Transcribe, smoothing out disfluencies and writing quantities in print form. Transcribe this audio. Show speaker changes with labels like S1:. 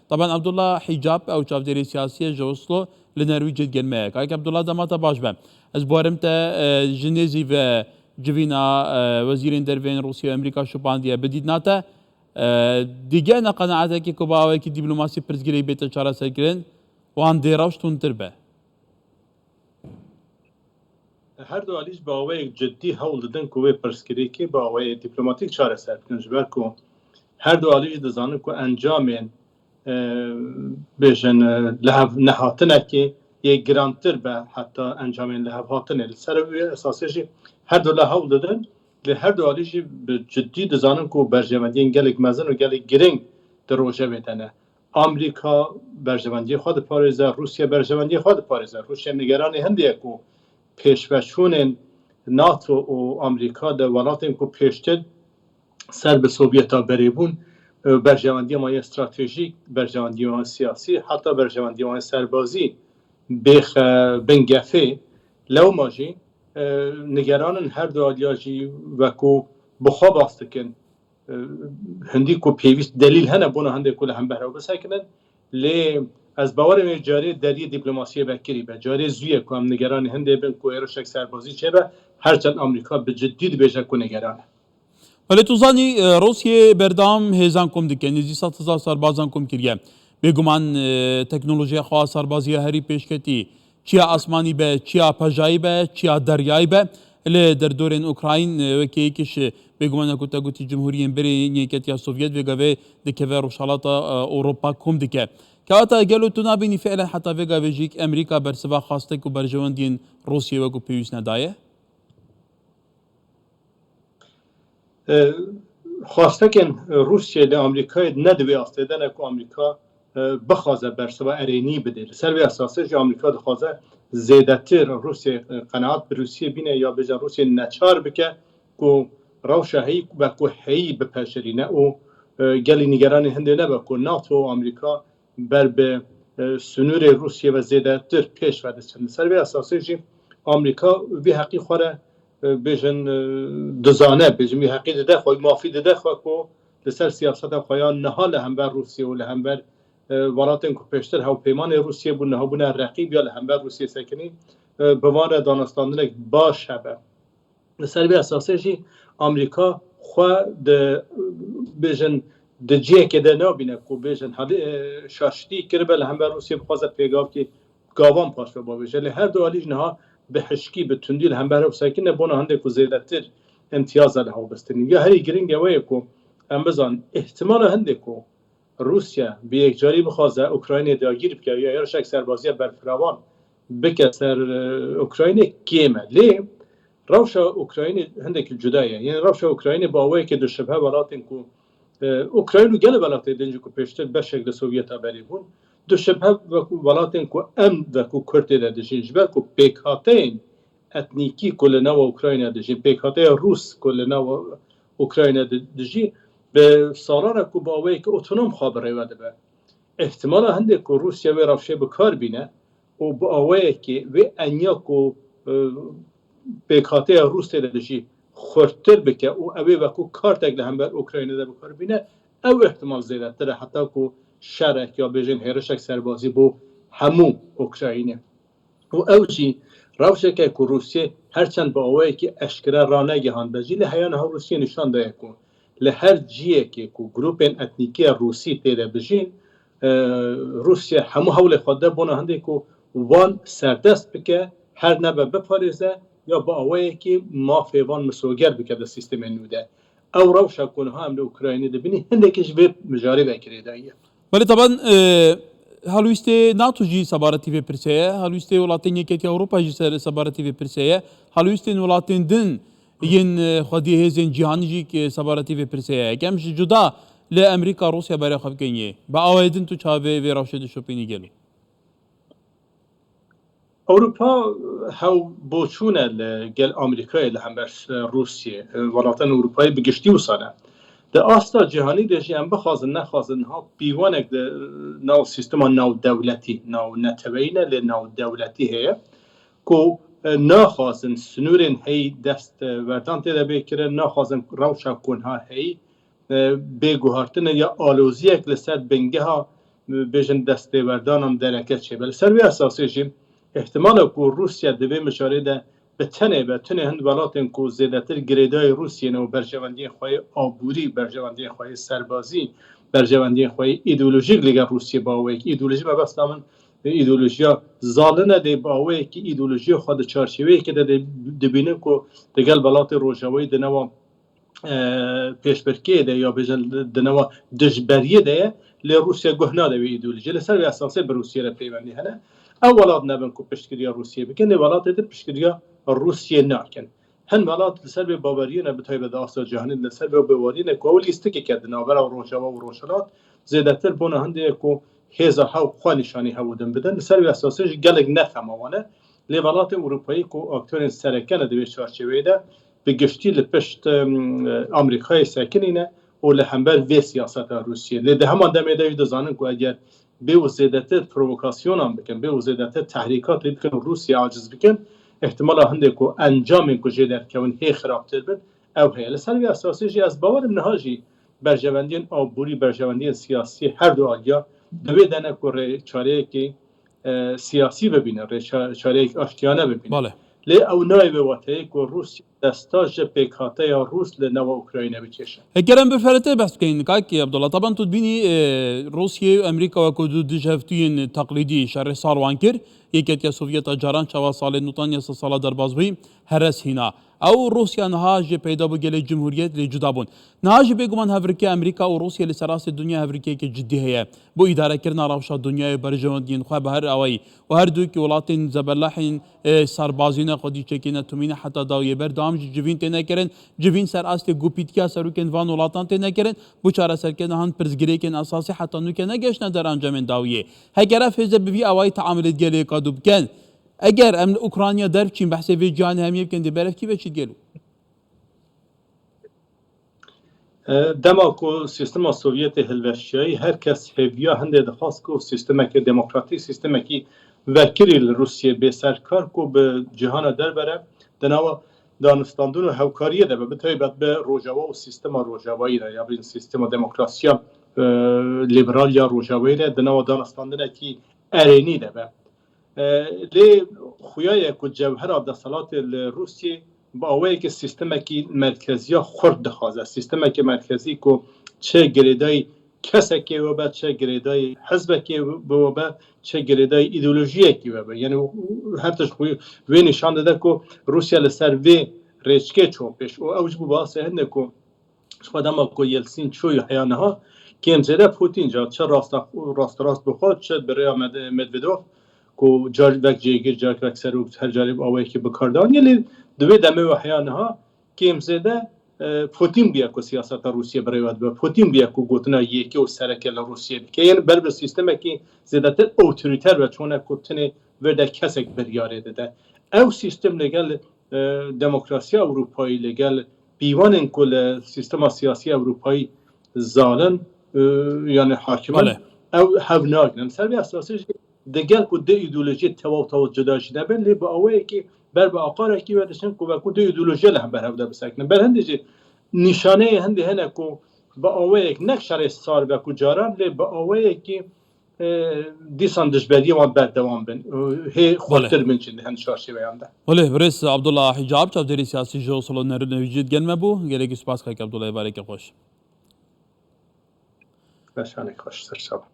S1: طبعا عبدالله حجاب او چاودێری سیاسی جوسلو لنرویج جلمه که عبدالله دماتا باش بم از بوارم تا جنیزی و جوینا وزیرین دروین روسیه و امریکا شپاندیه بدید ناتا دیگه نقناعته که کباوه که دیپلماسی پرزگیری بیت چاره سرکرین وان دیراوش تونتر به
S2: هر دو علیج با آوه جدی حول دادن که پرسکری که با آوه دیپلماتیک چاره سر کنج بر که هر دو علیج دزانه که انجام بجن لحظ نهاتنه که یک گرانتر به حتی انجام لحظ هاتنه سر اساسیشی هر دو لحظ دادن له هر دو علیج به جدی دزانه که برجامندی گلک مزن و گلک گرینگ در روزه بدنه آمریکا برجامندی خود پاریزه روسیه برجامندی خود پاریزه روسیه نگران هندیه که پیشوشون ناتو و آمریکا در ولاتن که پیشتر سر به سوویت ها بریبون برجامندی ما استراتژیک برجامندی ما سیاسی حتی برجامندی ما سربازی بخ بنگفه لو ماجی نگران هر دو آلیاجی و که بخواب آستکن هندی که پیوست دلیل هنه بونه هنده کل هم بهره بسکنن لی از باور جاری دری دیپلماسی بکری به جاری زویه که هم نگران هنده بین که ایروشک سربازی چه به هرچند آمریکا به جدید بیشه که نگرانه
S1: ولی تو زانی روسیه بردام هزان کم دکه نزدیک 100,000 سربازان کم کریه بگمان تکنولوژی خاص سربازی هری پیشکتی چیا آسمانی به چیا پجایی به چیا دریایی به لی در دورین اوکراین وکی کش بگمان کتا گوتی جمهوری بری نیکتیا سوویت وگاوی دکه و روشالات اروپا کم دکه که آتا گلو تو نبینی فعلا حتی وگاوی جیک امریکا برسوا خواسته که برجواندین روسیه وگو پیوس ندایه
S2: خواسته که روسیه ل آمریکا ندوی آستیدن که آمریکا بخوازه برسوا ارینی بده سر به اساسش آمریکا دخوازه زیادتر روسیه قناعت به روسیه بینه یا بجا روسیه نچار بکه که روشه هی و که هی بپشرینه و گلی نگران هنده نبه که ناتو و آمریکا بر به سنور روسیه و زیادتر پیش ورده چند سر به اساسش آمریکا وی حقی خوره بجن دزانه بجن حقیقت ده خوی مافی ده خو کو لسر سیاست خویان نهال هم بر روسیه و هم بر ولاتن کو پیشتر هاو پیمان روسیه بو نه بونه رقیب یا هم بر روسیه سکنی بوار دانستاندن باش هبه لسر به اساسش آمریکا خو د بجن د جه که ده نبینه کو بجن حالی شاشتی کربل هم بر روسیه بخواد پیغام که گاوان پاش به باشه هر دو علیج نها به حشکی به تندیل هم برای ساکنه بنا هنده که زیادتر امتیاز له ها بستنی یا هری گرینگ اوه که هم بزن احتمال هنده که روسیه به یک جاری بخوازه اوکراین داگیر بکه یا یارشک سربازی برفراوان بکه سر اوکراین کیمه لی روش اوکراین هنده که جدایه یعنی روش اوکراین با اوه که دو شبه ولاتن که اوکراین و گل ولاتن دنجو که پیشتر به شکل سوویت آبری بون دو شبه ولاتن که ام و که کرده دادشین جبر که پیکاتین اتنیکی کل نو اوکراین دادشین پیکاتین روس کل نو اوکراین دادشین به سالانه که باوی که اتونوم خبره وده به احتمال هنده که روسیه و روشه بکار بینه و باوی که و انیا که پیکاتین روس دادشین خورتر بکه و اوی و که کار تگله هم بر اوکراین ده بکار بینه او احتمال زیاده تره حتی که شرک یا بجن هرشک سربازی بو همو اوکراینه و اوجی روشه که روسیه هرچند با اوه که اشکره رانگه هان بجی لحیان ها روسیه نشان ده که لهر جیه که گروپ اتنیکی روسی تیره بجین روسیه همو حول خوده بونه هنده که وان سردست بکه هر نبه بپاریزه یا با اوه که ما فیوان مسوگر بکه ده سیستم نوده او روشه کنها هم ده اوکراینی ده بینی هنده کش ویب مجاری بکره داییه
S1: ولی طبعا هلویسته ناتو جی سبارتی و پرسیه هلویسته ولاتین یکیت اروپا جی سبارتی و پرسیه هلویسته ولاتین دن ین خودی هزین جهانی جی که سبارتی و پرسیه کمش جدا ل امریکا روسیا برای خب کنیه با آوایدن تو چاوه و روشد شوپینی گلو
S2: اروپا هاو بوچونه لگل آمریکای لهمبرش روسیه ولاتن اروپای بگشتی وسانه ده آستا جهانی دهشی هم بخوازن نخوازن ها بیوانک ده ناو سیستم ناو دولتی ناو نتوینه لی ناو دولتی هیه که نخوازن سنورین هی دست وردان تیده بکره نخوازن روشا کنها هی بگوهارتن یا آلوزیک لسد بنگه ها بیشن دستیوردان هم درکت چه بله سر وی اساسی جیم احتمال کو روسیا دوی مشارده به تنه هند ولاتن کو زیادتر گریدای روسیه نو برجواندی خواه آبوری برجواندی خواه سربازی برجواندی خواه ایدئولوژیک لگر روسیه باوی که ایدئولوژی ما بس نامن ایدئولوژیا زالنه دی باوی که ایدئولوژی خود چارچوبی که دبینه کو دگل بلات روجاوی دنوا پیشبرکی ده یا بجن دنوا دجبریه ده لی روسیا گهنا ده ایدئولوژی لسر به اساسه به روسیه را پیوندی هنه اولاد نبن کو پشتگیری روسیه بکن اولاد ده پشتگیری روسیه ناکن هن ولات لسر به باوریه نه بتای به داست جهانی لسر به باوریه نه کو لیست که کردن اول روجاوا و روشنات زیادتر بونه هنده کو هزا ها خوانشانی هودن بدن لسر به اساسه گلگ نفهموانه لی ولات اروپایی کو اکتور سرکن ده به چارچوبه ده به گشتی لپشت آمریکای ساکنینه و لهمبر وی سیاست روسیه لیده همان دمه داشت دزانن که اگر به وزیدت پرووکاسیون هم بکن به وزیدت تحریکات بکن روسیه عاجز بکن احتمال هنده که انجام این که جدر که اون هی خرابتر بد او هی لسر وی اساسی جی از باورم نهاجی برجواندین آبوری برجواندین سیاسی هر دو آگیا دوی دنه که چاره که سیاسی ببینه چاره آشتیانه ببینه
S1: بله
S2: لی او نای به واتایی که روسیه دستاج پیکاته یا روس لنوا اوکراینه بکشه
S1: گرم بفرته بس کن کاکی عبدالله طبعا تو بینی روسیه و امریکا و کدو دجافتین تقلیدی شر ساروان کر یکیت یا سوویت جاران چوا سال نوتان یا سال در بازوی هرس هینا او روسیا نهاج پیدا بگل جمهوریت لی جدا بون نهاج بگمان هفرکی امریکا و روسیه لسراس دنیا هفرکی که جدی هیا بو اداره کرنا روشا دنیای برجواندین خواه به هر اوی و هر دوی که ولاتین زبرلحین سربازین خودی چکینه تومینه حتی داویه بر دام جوین تنه کرن جوین سر اصل گوپیتیا سروکن وان ولاتان تنه کرن بو چاره سرکن هان پرزگریکن اساسی حتی نو کنه گشنه در انجام داویه هگره فیز بوی اوی تعاملت گلی کادو بکن اگر امن اوکراینیا در چین بحث وی جان همیه بکن دی برف کی بچید گلو
S2: دما کو سیستم سوویت هلوشیایی هر کس هویا هنده دخواست کو سیستم که دموکراتیک سیستم که وکیل روسیه به سرکار کو به جهان در بره دنوا دانستاندون و هوکاریه ده به طیبت به روجاوا و سیستم روجاوایی ده یا بین سیستم دموکراسیا لیبرال یا روجاوایی ده دنوا دانستاندون که ارینی ده به لی خویای کو جوهر عبدالصلات روسیه با اوی که سیستم که مرکزی خورد دخوازه سیستم که مرکزی کو چه گریدای کسی که و بعد چه گریدای حزب که و بعد چه گریدای ایدئولوژی که و بعد یعنی هرتش خوی وی نشان داده که روسیه لسر وی ریچکه چوبش و اوج بو باسه هنده که خودم کو یلسین چوی حیانه ها که امزده پوتین جا چه راست بخواد چه برای مدودوف کو جار وک جیگر جار وک سروک هر جالب اوی که بکاردان یلی دوی دمه و حیانه ها که امزده پوتین بیا کو سیاست روسیه برای ود به پوتین بیا کو گوتنا یکی و سرکل روسیه که یعنی بر به سیستم که زیادتر اوتوریتر و چونه کوتنه ورده کسک بریاره ده او سیستم لگل دموکراسی اروپایی لگل بیوان کل سیستم سیاسی اروپایی زالن یعنی حاکمان او هوناک نمسر بی اساسی دگل کو ده ایدئولوژی تو جدا شده بن لی با اوی که بر با آقاره کی ودشن کو با کو ده ایدئولوژی له بر هفته بسکنن بر هندی نشانه هندی هنه کو با اوی یک نقشر سال با کو جاران لی با اوی که دیسان دشبری و بعد دوام بن هی خاطر من چند هند شارشی بیانده
S1: ولی برس عبدالله حجاب چودری سیاسی جو سلو نویجید گلمه بو گرگی سپاس که عبدالله بارک خوش
S2: بشانه خوش سر شب